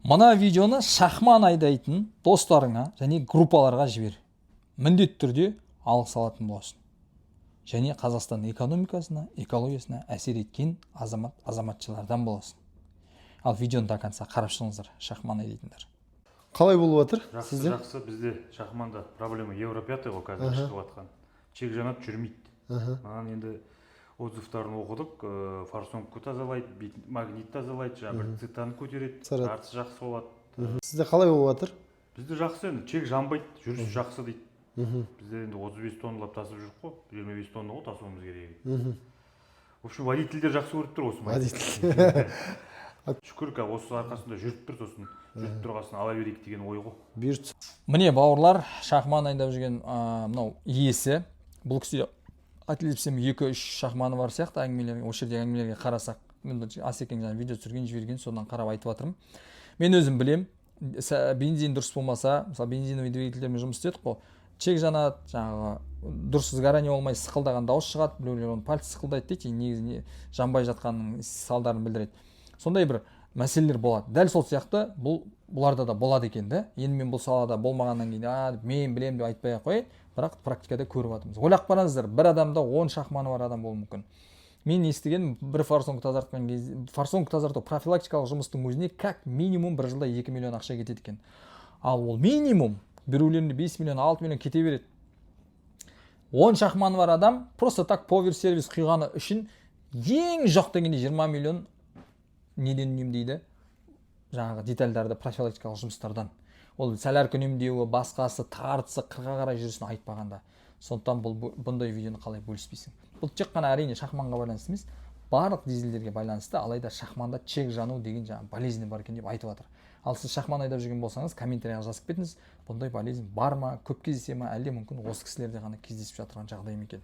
Мына видеоны шахман айдайтын достарыңа және группаларға жібер. Міндетті түрде алғыс алатын боласың. Және Қазақстан экономикасына, экологиясына әсер еткен азаматшылардан боласың. Ал видеоны до конца қарап шығыңыздар, шахман айдайтындар. Қалай болып жатыр? Жақсы, бізде шахманда проблема Европятый ғой қазір шығып жатқан. Чек жанат жүрмейді. Маған енді отзывтарын оқыдық, форсунку тазалайды, магнит тазалайды, бір цитаны көтереді, жартысы жақсы болады. Сізде қалай болып жатыр? Бізде жақсы енді, чек жанбайды, жүріс жақсы дейді. Бізде енді 35 тонналап тасып жүріп қой, 25 тонна ғой тасуымыз керек. В общем, водительдер жақсы көріп тұр осы. Водитель. Шүкір, осы арқасында жүріп тұр, сосын жүріп тұрғасын ала берейік деген ой ғой. Міне бауырлар, шахман айдап жүрген мынау иесі. Бұл кісі ателепсем 2-3 шахманы бар сияқты әңгімелерге, осы жерде әңгімелерге қарасақ, мен Асекең жаңа видео түсірген жіберген, содан қарап айтып жатырмын. Мен өзім білем, бензин дұрыс болмаса, мысалы бензиновый двигательдермен жұмыс істедік қой, чек жанады, жаңағы дұрыс сгорание болмай сықылдаған дауыс шығады, біреулер оны пальцы сықылдайды дейді, негізінде жанбай жатқанның салдарын білдіреді. Сондай бір мәселелер болады. Дәл сол сияқты бұларда да болады екен да. Енді мен бұл салада болмағаннан кейін, мен білем деп айтпай ақ қояйын, бірақ практикада көріп жатырмыз. Ойлап қараңыздар, бір адамда 10 шахманы бар адам болуы мүмкін. Мен естіген бір форсунку тазартқан кезде, форсунку тазарту профилактикалық жұмыстың өзіне как минимум бір жылда 2 миллион ақша кетеді екен. Ал ол минимум біреулерінде 5 миллион, 6 миллион кете береді. 10 шахманы бар адам просто так повер сервис құйғаны үшін ең жоқ дегенде 20 миллион неден үнемдейді? Жаңағы детальдарды профилактикалық жұмыстардан. Ол сәл әркін үнемдеуі, басқасы, тартысы, қырға қарай жүрісін айтпағанда. Сондықтан бұндай видеоны қалай бөліспейсің? Бұл тек қана әрине шахманға байланысты емес, барлық дизельдерге байланысты, алайда шахманда чек жану деген жаңағы болезнь бар екен деп айтып жатыр. Ал сіз шахман айдап жүрген болсаңыз, комментарияға жазып кетіңіз, бұндай болезнь бар ма, көп кездесе ме, әлде мүмкін осы кісілерде ғана кездесіп жатырған жағдай ма екен?